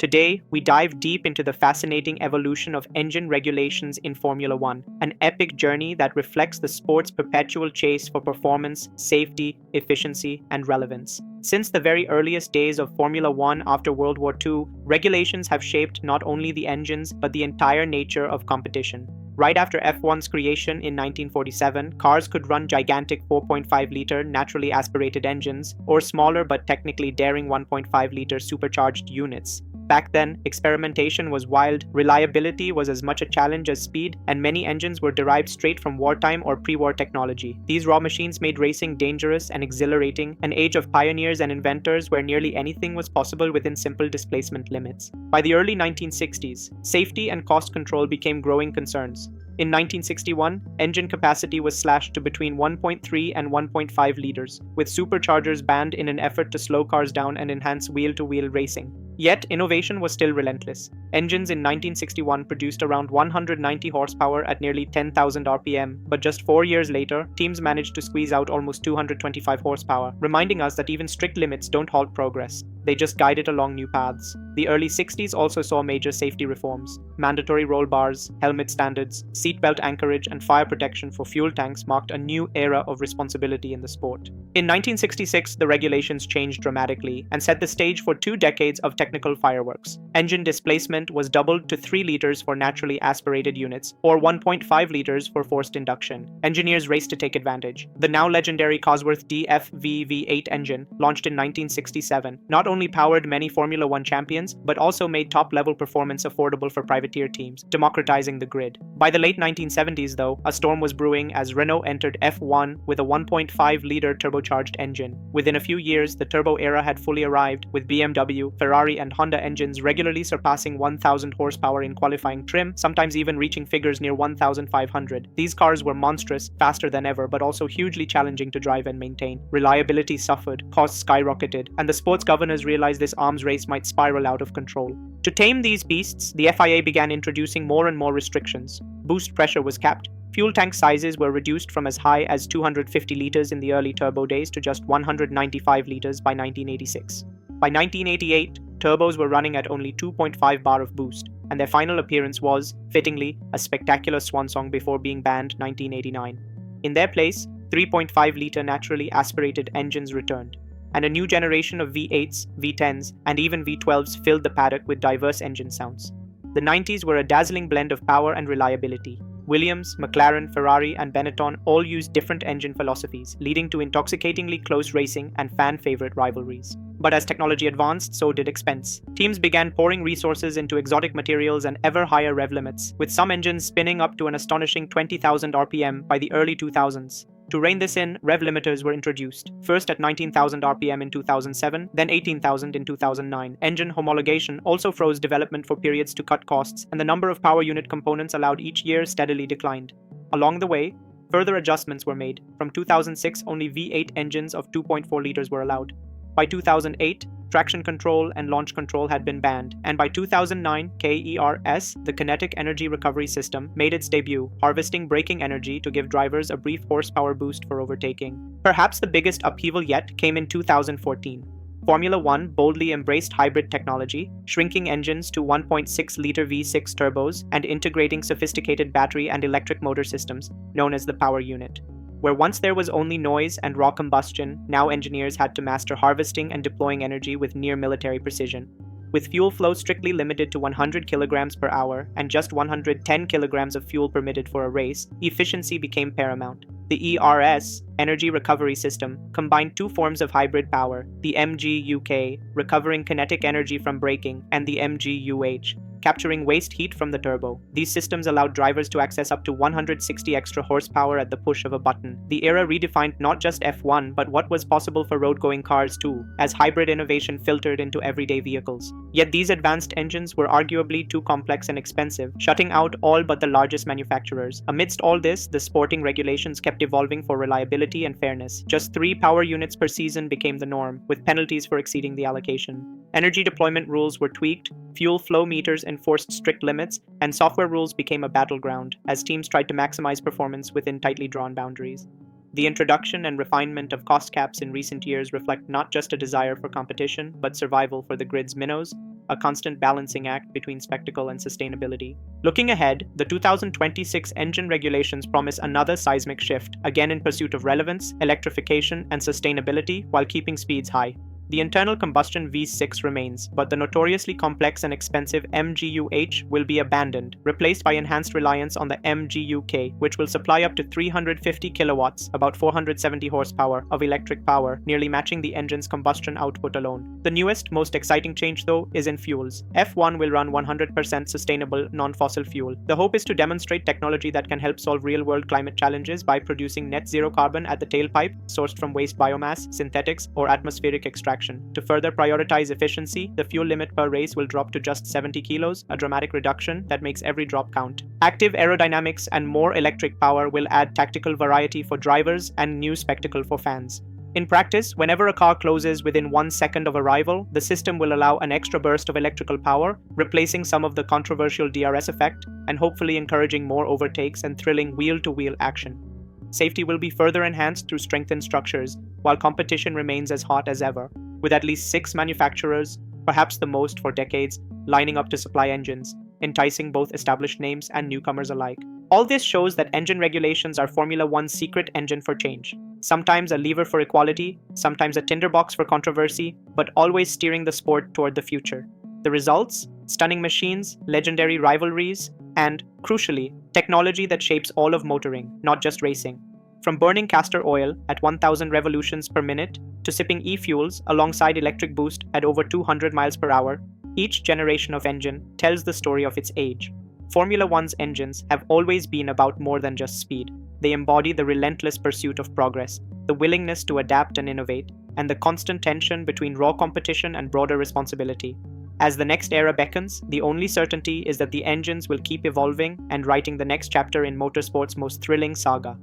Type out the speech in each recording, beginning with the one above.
Today, we dive deep into the fascinating evolution of engine regulations in Formula One, an epic journey that reflects the sport's perpetual chase for performance, safety, efficiency, and relevance. Since the very earliest days of Formula One after World War II, regulations have shaped not only the engines but the entire nature of competition. Right after F1's creation in 1947, cars could run gigantic 4.5-liter naturally aspirated engines or smaller but technically daring 1.5-liter supercharged units. Back then, experimentation was wild, reliability was as much a challenge as speed, and many engines were derived straight from wartime or pre-war technology. These raw machines made racing dangerous and exhilarating, an age of pioneers and inventors where nearly anything was possible within simple displacement limits. By the early 1960s, safety and cost control became growing concerns. In 1961, engine capacity was slashed to between 1.3 and 1.5 liters, with superchargers banned in an effort to slow cars down and enhance wheel-to-wheel racing. Yet, innovation was still relentless. Engines in 1961 produced around 190 horsepower at nearly 10,000 RPM, but just 4 years later, teams managed to squeeze out almost 225 horsepower, reminding us that even strict limits don't halt progress. They just guide it along new paths. The early 60s also saw major safety reforms. Mandatory roll bars, helmet standards, seatbelt anchorage, and fire protection for fuel tanks marked a new era of responsibility in the sport. In 1966, the regulations changed dramatically and set the stage for 2 decades of technical fireworks. Engine displacement was doubled to 3 liters for naturally aspirated units, or 1.5 liters for forced induction. Engineers raced to take advantage. The now legendary Cosworth DFV V8 engine, launched in 1967, not only powered many Formula One champions, but also made top-level performance affordable for privateer teams, democratizing the grid. By the late 1970s, though, a storm was brewing as Renault entered F1 with a 1.5-liter turbocharged engine. Within a few years, the turbo era had fully arrived, with BMW, Ferrari, and Honda engines regularly surpassing 1,000 horsepower in qualifying trim, sometimes even reaching figures near 1,500. These cars were monstrous, faster than ever, but also hugely challenging to drive and maintain. Reliability suffered, costs skyrocketed, and the sports governors realized this arms race might spiral out of control. To tame these beasts, the FIA began introducing more and more restrictions. Boost pressure was capped. Fuel tank sizes were reduced from as high as 250 liters in the early turbo days to just 195 liters by 1986. By 1988, turbos were running at only 2.5 bar of boost, and their final appearance was, fittingly, a spectacular swan song before being banned 1989. In their place, 3.5-liter naturally aspirated engines returned, and a new generation of V8s, V10s, and even V12s filled the paddock with diverse engine sounds. The 90s were a dazzling blend of power and reliability. Williams, McLaren, Ferrari, and Benetton all used different engine philosophies, leading to intoxicatingly close racing and fan-favorite rivalries. But as technology advanced, so did expense. Teams began pouring resources into exotic materials and ever higher rev limits, with some engines spinning up to an astonishing 20,000 RPM by the early 2000s. To rein this in, rev limiters were introduced, first at 19,000 RPM in 2007, then 18,000 in 2009. Engine homologation also froze development for periods to cut costs, and the number of power unit components allowed each year steadily declined. Along the way, further adjustments were made. From 2006, only V8 engines of 2.4 liters were allowed. By 2008, traction control and launch control had been banned, and by 2009, KERS, the Kinetic Energy Recovery System, made its debut, harvesting braking energy to give drivers a brief horsepower boost for overtaking. Perhaps the biggest upheaval yet came in 2014. Formula One boldly embraced hybrid technology, shrinking engines to 1.6-liter V6 turbos and integrating sophisticated battery and electric motor systems, known as the power unit. Where once there was only noise and raw combustion, now engineers had to master harvesting and deploying energy with near-military precision. With fuel flow strictly limited to 100 kilograms per hour and just 110 kilograms of fuel permitted for a race, efficiency became paramount. The ERS, Energy Recovery System, combined 2 forms of hybrid power, the MGUK, recovering kinetic energy from braking, and the MGUH, capturing waste heat from the turbo. These systems allowed drivers to access up to 160 extra horsepower at the push of a button. The era redefined not just F1, but what was possible for road-going cars too, as hybrid innovation filtered into everyday vehicles. Yet these advanced engines were arguably too complex and expensive, shutting out all but the largest manufacturers. Amidst all this, the sporting regulations kept evolving for reliability and fairness. Just 3 power units per season became the norm, with penalties for exceeding the allocation. Energy deployment rules were tweaked, fuel flow meters enforced strict limits, and software rules became a battleground as teams tried to maximize performance within tightly drawn boundaries. The introduction and refinement of cost caps in recent years reflect not just a desire for competition, but survival for the grid's minnows. a constant balancing act between spectacle and sustainability. Looking ahead, the 2026 engine regulations promise another seismic shift, again in pursuit of relevance, electrification, and sustainability while keeping speeds high. The internal combustion V6 remains, but the notoriously complex and expensive MGU-H will be abandoned, replaced by enhanced reliance on the MGU-K, which will supply up to 350 kilowatts, about 470 horsepower, of electric power, nearly matching the engine's combustion output alone. The newest, most exciting change, though, is in fuels. F1 will run 100% sustainable, non-fossil fuel. The hope is to demonstrate technology that can help solve real-world climate challenges by producing net zero carbon at the tailpipe, sourced from waste biomass, synthetics, or atmospheric extraction. To further prioritize efficiency, the fuel limit per race will drop to just 70 kilos, a dramatic reduction that makes every drop count. Active aerodynamics and more electric power will add tactical variety for drivers and new spectacle for fans. In practice, whenever a car closes within 1 second of arrival, the system will allow an extra burst of electrical power, replacing some of the controversial DRS effect and hopefully encouraging more overtakes and thrilling wheel-to-wheel action. Safety will be further enhanced through strengthened structures, while competition remains as hot as ever, with at least 6 manufacturers, perhaps the most for decades, lining up to supply engines, enticing both established names and newcomers alike. All this shows that engine regulations are Formula One's secret engine for change. Sometimes a lever for equality, sometimes a tinderbox for controversy, but always steering the sport toward the future. The results? Stunning machines, legendary rivalries, and, crucially, technology that shapes all of motoring, not just racing. From burning castor oil at 1,000 revolutions per minute to sipping e-fuels alongside electric boost at over 200 miles per hour, each generation of engine tells the story of its age. Formula One's engines have always been about more than just speed. They embody the relentless pursuit of progress, the willingness to adapt and innovate, and the constant tension between raw competition and broader responsibility. As the next era beckons, the only certainty is that the engines will keep evolving and writing the next chapter in motorsport's most thrilling saga.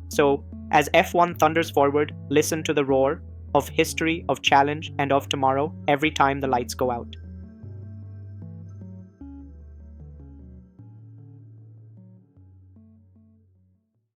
So, as F1 thunders forward, listen to the roar of history, of challenge, and of tomorrow every time the lights go out.